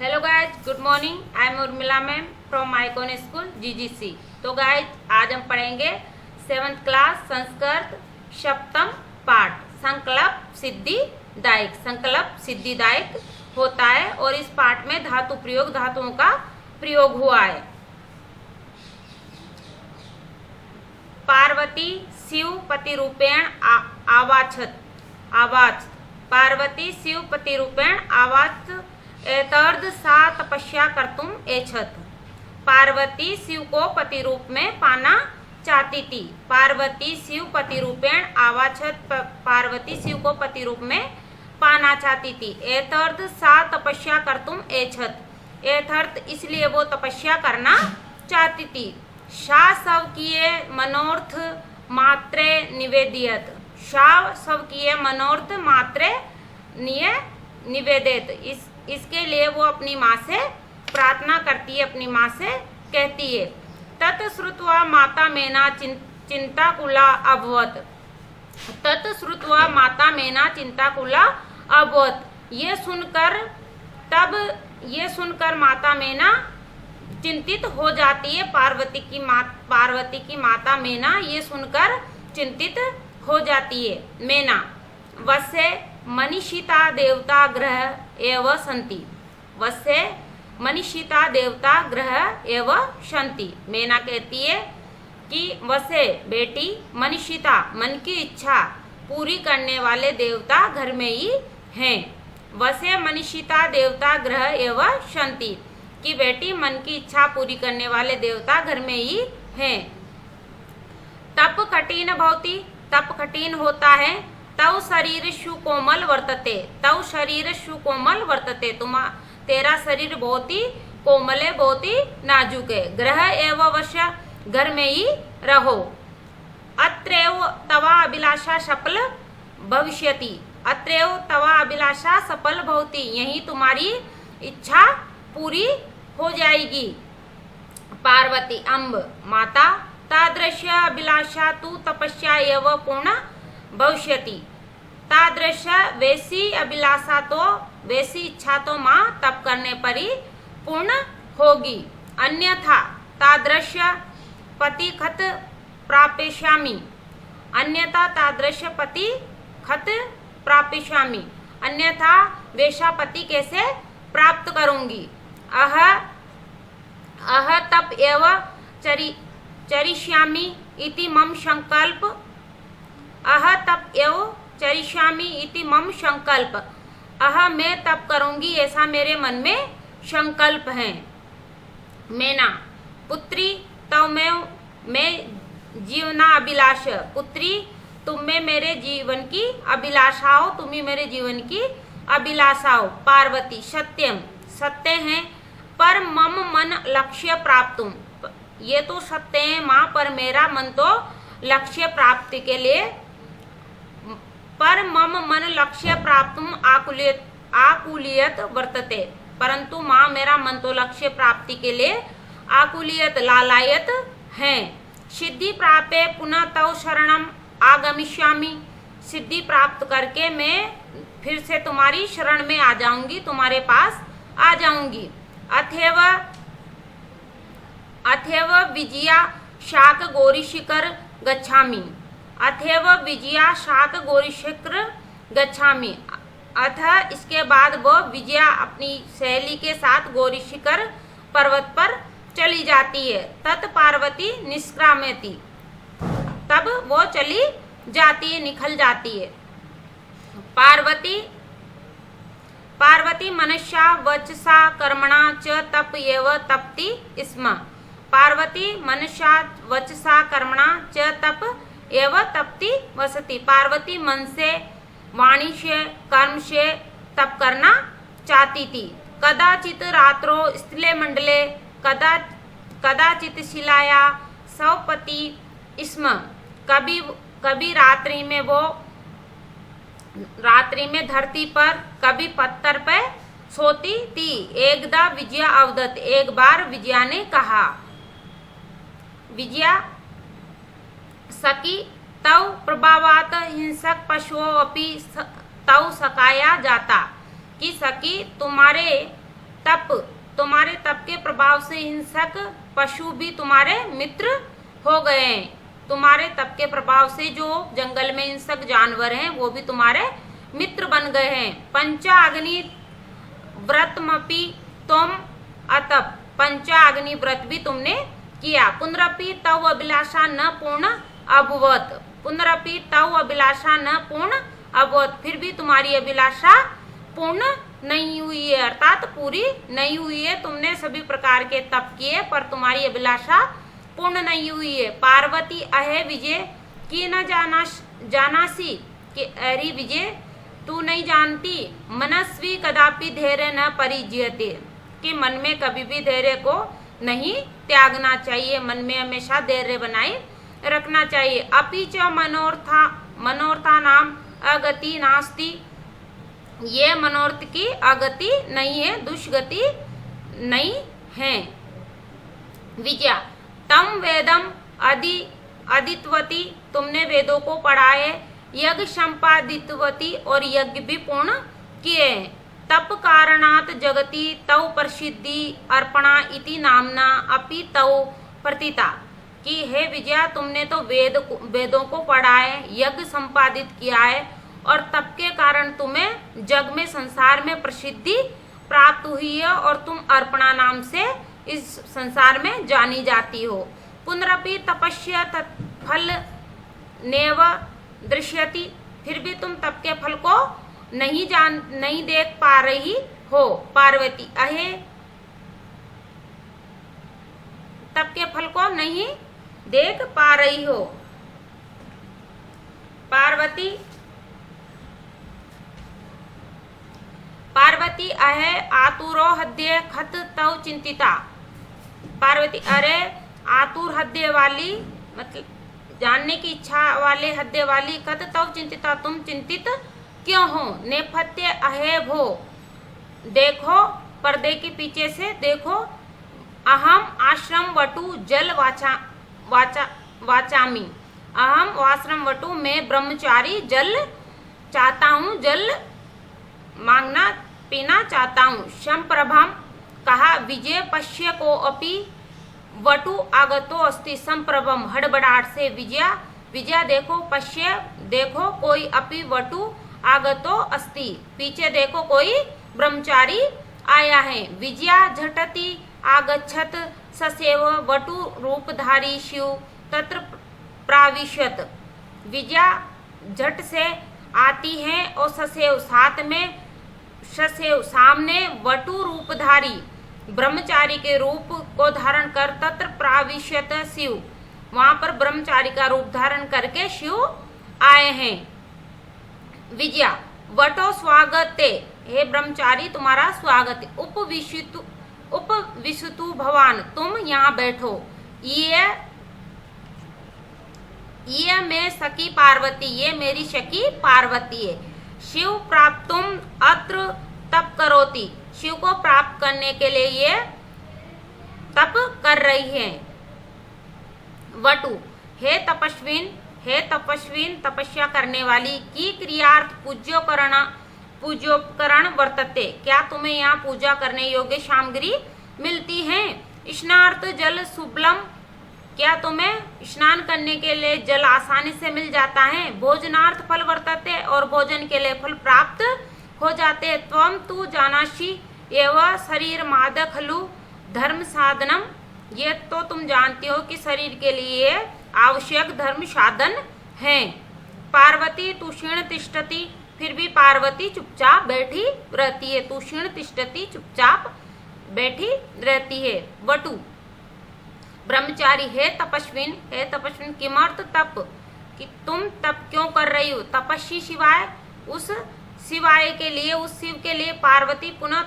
Hello guys, good morning. I am Urmila ma'am from icon school GGC. तो guys आज हम पढ़ेंगे 7th क्लास संस्कृत सप्तम पाठ संकल्प सिद्धिदायक। संकल्प सिद्धिदायक होता है और इस पाठ में धातु प्रयोग धातुओं का प्रयोग हुआ है। पार्वती शिव पति रूपेण आवाच पार्वती शिव पति रूपेण आवाच एतर्द सा तपस्या कर्तुम एछत। पार्वती शिव को पति रूप में पाना चाहती थी। पार्वती शिव पति रूपेण आवाचत पार्वती शिव को पति रूप में पाना चाहती थी। एतर्द सा तपस्या कर्तुम एछत। एतर्थ इसलिए वो तपस्या करना चाहती थी। सा स्वकीय मनोर्थ मात्रे निवेदियत। सा स्वकीय मनोर्थ मात्रे निवेदित। इसके लिए वो अपनी माँ से प्रार्थना करती है, अपनी माँ से कहती है। तत्श्रुत्वा माता मेना चिंताकुला अभवत। तत्श्रुत्वा माता मेना चिंताकुला अभवत। ये सुनकर माता मेना चिंतित हो जाती है। पार्वती की माता मेना ये सुनकर चिंतित हो जाती है। मेना वस्य मनीषिता देवता ग्रह एवं संति। वस्य मनीषिता देवता ग्रह एवं संति। मेना कहती है कि वसे बेटी मनीषिता मन की इच्छा पूरी करने वाले देवता घर में ही हैं। वसे मनीषिता देवता ग्रह एवं संति कि बेटी मन की इच्छा पूरी करने वाले देवता घर में ही हैं। तप कठिन भवति। तप कठिन होता है। तव शरीर सुकोमल वर्तते। तव शरीर सुकोमल वर्तते। तेरा शरीर बहुत ही कोमल है, बहुत ही नाजुक है। ग्रह एवं वश्य घर में ही रहो। अत्रैव तवा अभिलाषा सफल भविष्यति। अत्रैव तवा अभिलाषा सफल भवति। यही तुम्हारी इच्छा पूरी हो जाएगी। पार्वती अम्ब माता तादृश अभिलाषा तु तपस्या एवं पूर्ण भविष्यति। तादृश वैसी अभिलाषा तो वैसी इच्छा तो माँ तप करने पर ही पूर्ण होगी। अन्यथा तादृश पति खत प्रापेष्यामि। अन्यथा तादृश पति खत प्रापेष्यामि। अन्यथा वैसा पति कैसे प्राप्त करूंगी। अह तप एव चरिष्यामि इति मम संकल्प। अह तप एव चरिष्यामि इति मम संकल्प। मैं तप करूंगी ऐसा मेरे मन में संकल्प है। मेना पुत्री तव मैं जीवना अभिलाष। पुत्री तुम में मेरे जीवन की अभिलाषा हो, तुम ही मेरे जीवन की अभिलाषा हो। पार्वती सत्यम सत्य है। पर मम मन लक्ष्य प्राप्तुम। ये तो सत्य है माँ, पर मेरा मन तो लक्ष्य प्राप्ति के लिए पर मम मन लक्ष्य प्राप्तुम आकुलियत वर्तते। परंतु माँ मेरा मन तो लक्ष्य प्राप्ति के लिए आकुलियत लालायत है। सिद्धि प्राप्ते पुनः तव शरणम आगमिष्यामि। सिद्धि प्राप्त करके मैं फिर से तुम्हारी शरण में आ जाऊंगी, तुम्हारे पास आ जाऊंगी। अथेव विजया शाक गौरी शिखर गच्छामि। अथेव विजया शाक गौरी शिखर गच्छामि। अथ इसके बाद वो विजया अपनी सहेली के साथ गौरी शिखर पर्वत पर चली जाती है। तत् पार्वती निष्क्रामयति। तब वो चली जाती है, निकल जाती है। पार्वती मनसा वचसा कर्मणा च तप एव तपति स्म। पार्वती मनसा वचसा कर्मणा च तप एव तपति वसति। पार्वती मन से वाणी से कर्म से तप करना चाहती थी। कदाचित रात्रो स्थले मंडले कदाचित शिलाया सवपति स्म। कभी रात्रि में धरती पर, कभी पत्थर पर सोती थी। एकदा विजया अवदत। एक बार विजया ने कहा। विजया सखी तव प्रभावात हिंसक पशुओं अपि तव सकाया जाता। कि सखी तप, तुम्हारे तप के प्रभाव से हिंसक पशु भी तुम्हारे मित्र हो गए हैं। तुम्हारे तप के प्रभाव से जो जंगल में हिंसक जानवर हैं वो भी तुम्हारे मित्र बन गए हैं। पंचाग्नि व्रतमपि तुम अतप, पंचाग्नि व्रत भी तुमने किया। पुनरपि तव अभिलाषा न पूर्ण अभवत, पुनरपि तव अभिलाषा न पूर्ण अभवत, फिर भी तुम्हारी अभिलाषा पूर्ण नहीं हुई है, अर्थात पूरी नहीं हुई है। तुमने सभी प्रकार के तप किए पर तुम्हारी अभिलाषा पूर्ण नहीं हुई है। पार्वती अहे विजय की न जानासी, कि अरे विजय तू नहीं जानती, मनस्वी कदापि धैर्य न परिजयते, कि मन में कभी भी धैर्य को नहीं त्यागना चाहिए, मन में हमेशा धैर्य बनाए रखना चाहिए। अपि च मनोर्था नाम अगति नास्ति, ये मनोर्थ की अगति नहीं है, दुष्गति नहीं है। विजया तम वेदम अदितवती, तुमने वेदों को पढ़ा है। यज्ञ संपादितवती, और यज्ञ भी पूर्ण किए। तप कारणात जगति तव प्रसिद्धि अर्पणा इति नामना अपि तव प्रतिता, कि हे विजया तुमने तो वेदों को पढ़ा है, यज्ञ संपादित किया है, और तप के कारण तुम्हें जग में संसार में प्रसिद्धि प्राप्त हुई है, और तुम अर्पणा नाम से इस संसार में जानी जाती हो। पुनरपि तपस्या तत्फल नेव दृश्यति, फिर भी तुम तप के फल को नहीं देख पा रही हो। पार्वती अहे, तप के फल को नहीं देख पा रही हो। पार्वती अहे आतुरो हृदय खत तव चिंतिता, पार्वती अरे आतुर हृदय वाली, मतलब जानने की इच्छा वाले हृदय वाली, खत तव चिंतिता, तुम चिंतित क्यों हो। नेपथ्य अहे भो, देखो पर्दे के पीछे से देखो। अहम आश्रम वटु जल वाचामी, अहम आश्रम वटु, मैं ब्रह्मचारी जल चाहता हूँ, जल मांगना पीना चाहता हूँ। संप्रभम कहा विजय पश्य को अपि वटु आगतो अस्ति, संप्रभम हड़बड़ाहट से विजया देखो, पश्य देखो, कोई अपि वटु आगतो अस्ति, पीछे देखो कोई ब्रह्मचारी आया है। विजया झटति आगच्छत ससेव वटु रूपधारी शिव तत्र प्राविशत, विजया झट से आती है और ससेव साथ में, ससेव सामने, वटु रूपधारी ब्रह्मचारी के रूप को धारण कर, तत्र प्राविशत शिव, वहां पर ब्रह्मचारी का रूप धारण करके शिव आए हैं। विजया वटो स्वागते, हे ब्रह्मचारी तुम्हारा स्वागत है। उपविशतु भवान, तुम यहाँ बैठो। ये मैं सखी पार्वती, ये मेरी सखी पार्वती है। शिव प्राप्तुम अत्र तप करोति, शिव को प्राप्त करने के लिए ये तप कर रही है। वटु हे तपस्विन तपस्या करने वाली, की क्रियार्थ पूज्योपकरण वर्तते, क्या तुम्हें यहाँ पूजा करने योग्य सामग्री मिलती है। स्नार्थ जल सुबलम, क्या तुम्हें स्नान करने के लिए जल आसानी से मिल जाता है। भोजनार्थ फल वर्तते, और भोजन के लिए फल प्राप्त हो जाते। त्वम तु जानासी एव शरीर माद खलु धर्म साधनम, ये तो तुम जानती हो कि शरीर के लिए आवश्यक धर्म साधन है। पार्वती तुषीण तिष्ठति, फिर भी पार्वती चुपचाप बैठी रहती है। तुषीण तिष्ठति, चुपचाप बैठी रहती है। वटु ब्रह्मचारी हे तपस्विन किमर्थ तप, कि तुम तप क्यों कर रही हो। तपस्वी शिवाय, उस शिवाय के लिए, उस शिव के लिए। पार्वती पुनः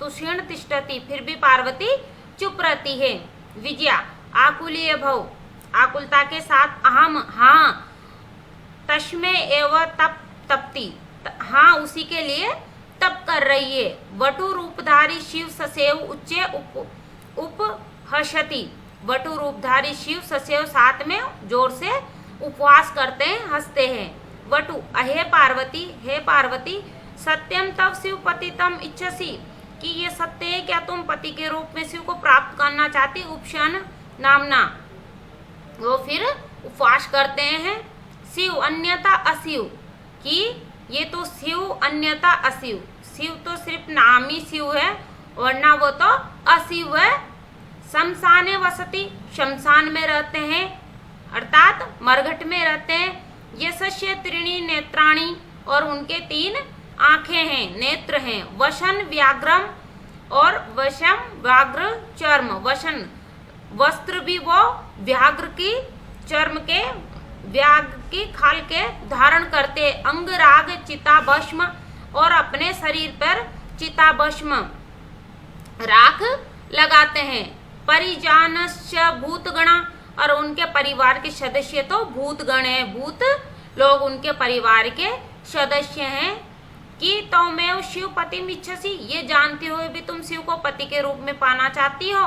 तुषीण तिष्ठति, फिर भी पार्वती चुप रहती है। विजया आकुलीय भव, आकुलता के साथ, अहम हाँ, तस्मै एव तपती, हाँ उसी के लिए तप कर रही है। वटु रूपधारी शिव ससेव उच्चे उपहसति, वटु रूपधारी शिव ससेव साथ में जोर से उपवास करते हैं, हंसते हैं। वटु अहे पार्वती, हे पार्वती, सत्यम तव शिव पतितम इच्छसी, कि ये सत्य है क्या तुम पति के रूप में शिव को प्राप्त करना चाहती? उपशन नामना, वो फिर उपवास करते हैं। शिव अन्यथा अशिव, कि ये तो शिव अन्यथा अशिव, शिव तो सिर्फ नाम ही शिव है वरना वो तो अशिव है। शमशाने वसति, शमशान में रहते हैं अर्थात मरघट में रहते हैं। यशस्य त्रीणि नेत्राणि, और उनके 3 आंखें हैं, नेत्र हैं। वशन व्याघ्रम, और वशम व्याघ्र चर्म, वशन वस्त्र भी वो व्याघ्र की चर्म के, व्याघ्र की खाल के धारण करते। अंगराग चिता भस्म, और अपने शरीर पर चिता भस्म राख लगाते हैं। परिजानस्य भूतगणा, और उनके परिवार के सदस्य तो भूतगण है, भूत लोग उनके परिवार के सदस्य हैं। कि तौमेव शिव पति मिच्छसी, ये जानते हुए भी तुम शिव को पति के रूप में पाना चाहती हो।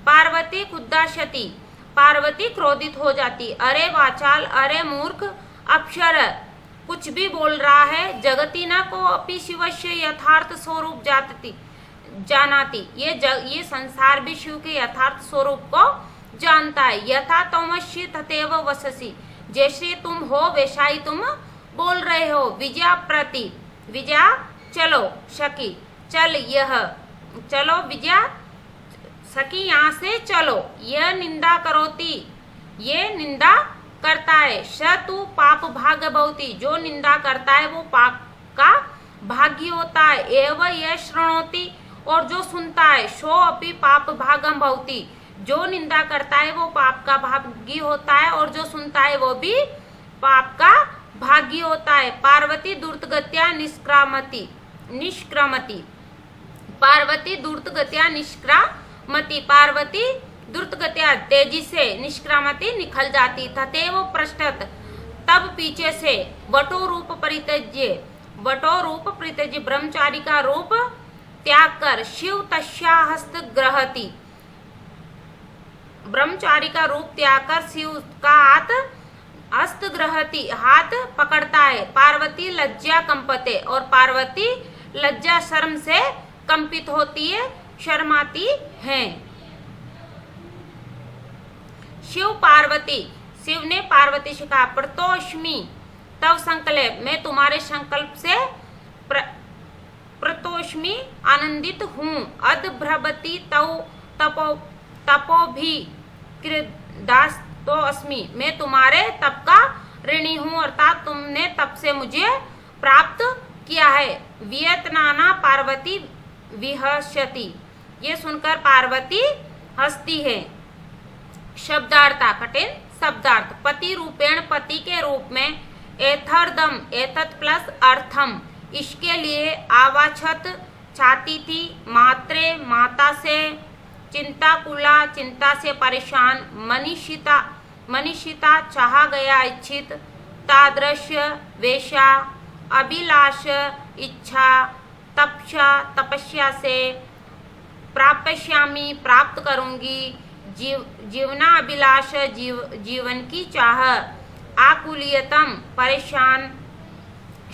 पार्वती खुद्दाशती, पार्वती क्रोधित हो जाती। अरे वाचाल, अरे मूर्ख अप्सर, कुछ भी बोल रहा है। जगती न को अपि शिवस्य यथार्थ स्वरूप जानाती, ये संसार भी शिव के यथार्थ स्वरूप को जानता है। यथा तमस्य तथैव वससी, जैसे तुम हो वैसा ही तुम बोल रहे हो। विजया प्रति, विजया चलो, सखी चल, यह चलो विजया सखी यहाँ से चलो। यह निंदा करोती, ये निंदा करता है। स तू पाप भाग भवती, जो निंदा करता है वो पाप का भागी होता है। एवं यह श्रृणोति, और जो सुनता है। सो अपि पाप भागम भवती, जो निंदा करता है वो पाप का भागी होता है, और जो सुनता है वो भी पाप का भागी होता है। पार्वती द्रुतगत्या निष्क्रामति, पार्वती द्रुतगत्या निष्क्रामति, पार्वती द्रुतगत्या तेजी से, निष्क्रामति निकल जाती। तथैव पृष्ठत, तब पीछे से। वटो रूप परित्यज्य, वटो रूप परित्यज्य, ब्रह्मचारी का रूप त्याग कर। शिव तस्या हस्त ग्रहति, ब्रह्मचारी का रूप त्याग कर शिव का हस्त ग्रहति, हाथ पकड़ता है। पार्वती लज्जा कंपते, और पार्वती लज्जा शर्म से कंपित होती है, शर्माती है। शिव पार्वती, शिव ने पार्वती से कहा प्रतोष्मी तव संकल्प, मैं तुम्हारे संकल्प से प्रतोष्मी आनंदित हूँ। अद्भ्रवती तव तपो भी कृदास तो अस्मि, मैं तुम्हारे तप का ऋणी हूँ, अर्थात तुमने तप से मुझे प्राप्त किया है। वियतनाना पार्वती विहस्यति, ये सुनकर पार्वती हंसती है। शब्दार्थ, कठिन शब्दार्थ। पति रूपेण, पति के रूप में। एथर्दम, एतत् प्लस अर्थम, इसके लिए। आवाछत, चाहती थी। मात्रे, माता से। चिंताकुला, चिंता से परेशान। मनीषिता, चाहा गया, इच्छित। तादृश्य, वेशा। अभिलाष, इच्छा। तपस्या, तपस्या से। प्राप्स्यामि, प्राप्त करूंगी। जीवनाभिलाष, जीवन की चाह। आकुलियतम, परेशान।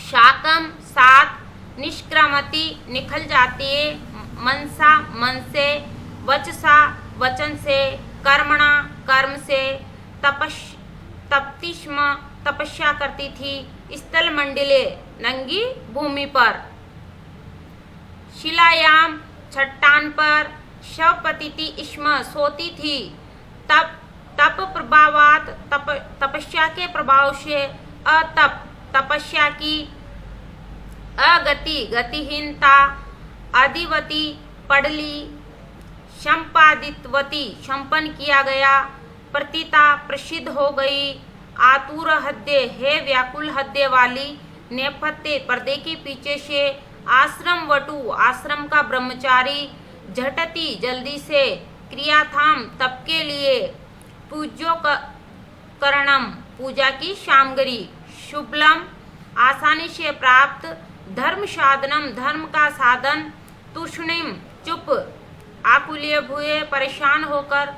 शाकम, सात। निष्क्रामति, निकल जाती है। मनसा, मन से। वचसा, वचन से। कर्मणा, कर्म से। तप्तिष्म, तपस्या करती थी। स्थल मंडले, नंगी भूमि पर। शिलायाम, चट्टान पर। शवपतिति इष्म, सोती थी। तप प्रभावात, तपस्या के प्रभाव से। अतप, तपस्या की। अगति, गतिहीनता। अधिवती, पढ़ली। संपादितवती, संपन्न किया गया। प्रतिता, प्रसिद्ध हो गई। आतुर हद्दे, है व्याकुल हद्दे वाली। नेपथ्य, पर्दे के पीछे से। आश्रम वटु, आश्रम का ब्रह्मचारी। झटती, जल्दी से। क्रियाथाम, तप के लिए। पूज्यो करणम, पूजा की सामग्री। शुभलम, आसानी से प्राप्त। धर्म साधनम, धर्म का साधन। तूष्णिम, चुप। आकुल्य भूये, परेशान होकर।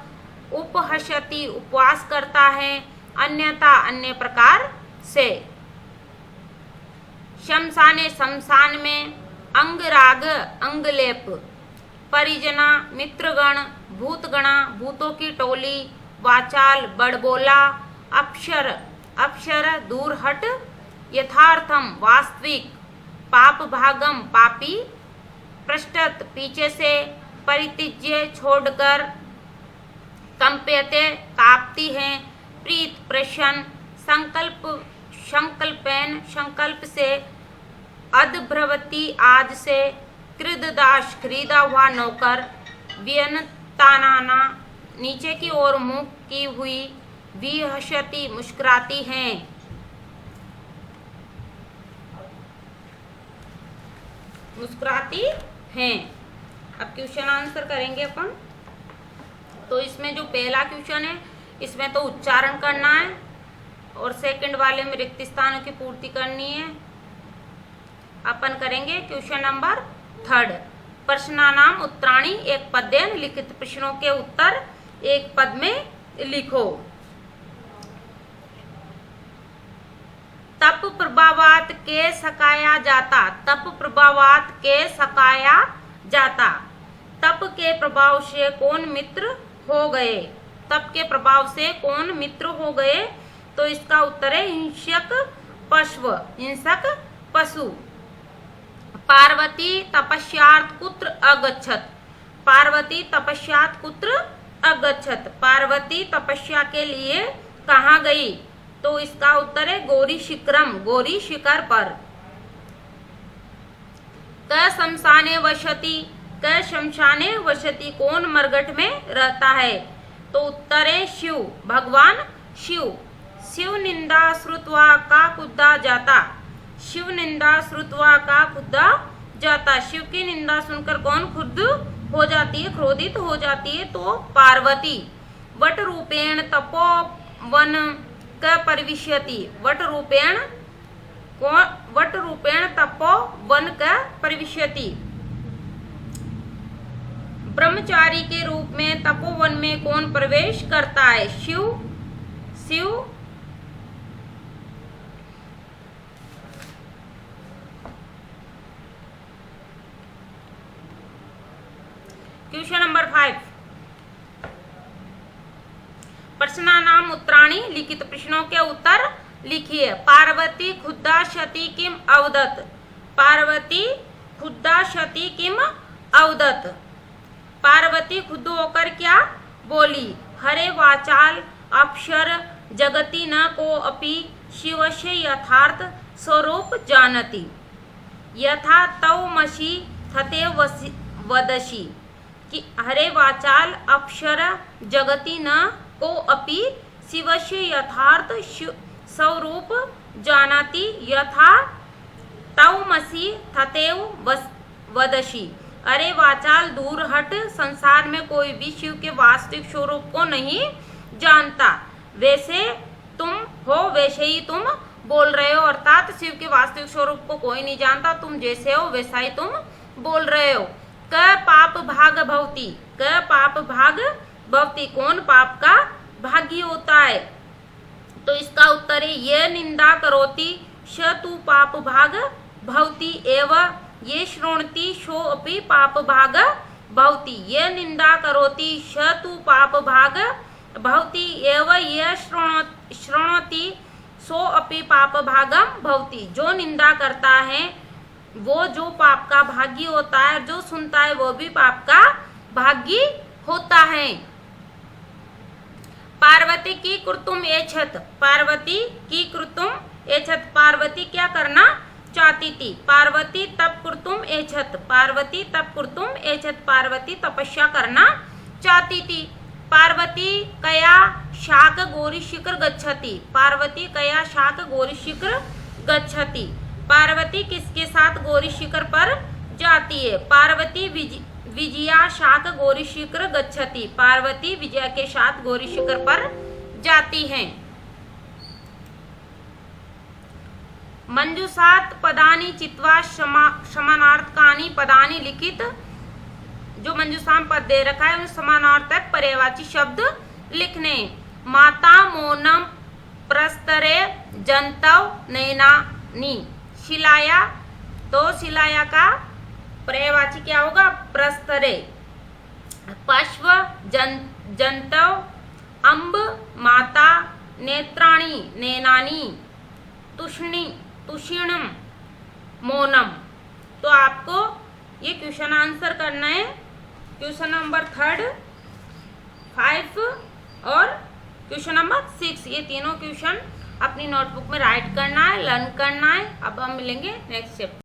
उपहसति, उपवास करता है। अन्यथा, अन्य प्रकार से। शमशाने, शमशान में। अंगराग अंगलेप, परिजना मित्रगण, भूतगणा भूतों की टोली, वाचाल बड़बोला, अक्षर अक्षर दूरहट, यथार्थम वास्तविक, पाप भागम पापी, पृष्ठत पीछे से, परित्यज्य छोड़कर, कंप्यते कांपती हैं, प्रीत प्रसन्न, संकल्प संकल्पेन संकल्प से, अद्भ्रवती आज से, कृतदास खरीदा हुआ नौकर, व्यनतानाना नीचे की ओर मुख की हुई, विहशति मुस्कुराती हैं। मुस्कुराती हैं। अब क्वेश्चन आंसर करेंगे अपन। तो इसमें जो पहला क्वेश्चन है इसमें तो उच्चारण करना है और सेकंड वाले में रिक्त स्थानों की पूर्ति करनी है। अपन करेंगे क्वेश्चन नंबर 3। प्रश्नानाम उत्तराणि एक पद्यन, लिखित प्रश्नों के उत्तर एक पद में लिखो। तप प्रभावात के सकाया जाता, तप प्रभावात के सकाया जाता, तप के प्रभाव से कौन मित्र हो गए, तप के प्रभाव से कौन मित्र हो गए। तो इसका उत्तर है हिंसक पशु, हिंसक पशु। पार्वती तपस्यार्थ कुत्र अगच्छत, पार्वती तपस्यार्थ कुत्र अगच्छत, पार्वती तपस्या के लिए कहाँ गई। तो इसका उत्तर है गौरी शिखरम, गौरी शिखर पर। क शमशाने वसति, क शमशाने वसति, कौन मरघट में रहता है। तो उत्तर है शिव, भगवान शिव। शिव निंदा श्रुत्वा का कुद्दा जाता, शिव निंदा श्रुत्वा का कुद्दा जाता, शिव की निंदा सुनकर कौन खुद हो जाती है, क्रोधित हो जाती है। तो पार्वती। वट रूपेण तपोवन क परिविश्यति, वट रूपेण तपोवन क परिविश्यति, ब्रह्मचारी के रूप में तपोवन में कौन प्रवेश करता है। शिव। शिव। Question number 5। प्रश्नानाम उत्तराणि, लिखित प्रश्नों के उत्तर लिखिए। पार्वती खुद्दा शती किम अवदत, पार्वती खुद्दा शती किम अवदत, पार्वती खुद होकर क्या बोली। हरे वाचाल अक्षर जगति न को अपि शिवस्य यथार्थ स्वरूप जानति, यथा तवमसि तथैव वदसि। कि हरे वाचाल अक्षर जगति न को अपि शिवस्य यथार्थ स्वरूप जानति, यथा तवमसि तथैव वदसि। अरे वाचाल दूर हट, संसार में कोई भी शिव के वास्तविक स्वरूप को नहीं जानता। वैसे तुम हो वैसे ही तुम बोल रहे हो, अर्थात शिव के वास्तविक स्वरूप को कोई नहीं जानता, तुम जैसे हो वैसा ही तुम बोल रहे हो। क पाप भाग भवती, क पाप भाग भवती, कौन पाप का भागी होता है। तो इसका उत्तर है ये निंदा करोति स तु पाप भाग भवती एव ये शृणोति सो अपि पाप भाग भवती, ये निंदा करोति स तु पाप भाग भवती एव ये शृणोति सो अपि पाप भागम भवती। जो निंदा करता है वो जो पाप का भागी होता है, जो सुनता है वो भी पाप का भागी होता है। पार्वती की कुर्तुम एछत, पार्वती की कुर्तुम एछत, पार्वती क्या करना चाहती थी। पार्वती तप कुर्तुम एछत, पार्वती तप कुर्तुम एछत, पार्वती तपस्या करना चाहती थी। पार्वती कया शाक गौरी शिखर गच्छति, पार्वती कया शाक गौरी शिखर गच्छति, पार्वती किसके साथ गौरी शिखर पर जाती है। पार्वती विजया शाक गौरी शिखर गच्छति, पार्वती विजया के साथ गौरी शिखर पर जाती हैं। मंजूषात पदानि चित्वा समानार्थकानि पदानि, लिखित जो मंजूषाम पद दे रखा है उन समानार्थक पर्यायवाची शब्द लिखने। माता मोनम प्रस्तरे जंतव नैनानि, शिलाया, तो शिलाया का पर्यायवाची क्या होगा? प्रस्तरे। पश्व, जंतव, अम्ब, माता, नेत्राणि, नैनानि, तुषिणम, मौनम। तो आपको ये क्वेश्चन आंसर करना है, क्वेश्चन नंबर 3, 5 और क्वेश्चन नंबर 6। ये तीनों क्वेश्चन अपनी नोटबुक में राइट करना है, लर्न करना है। अब हम मिलेंगे नेक्स्ट चैप्टर।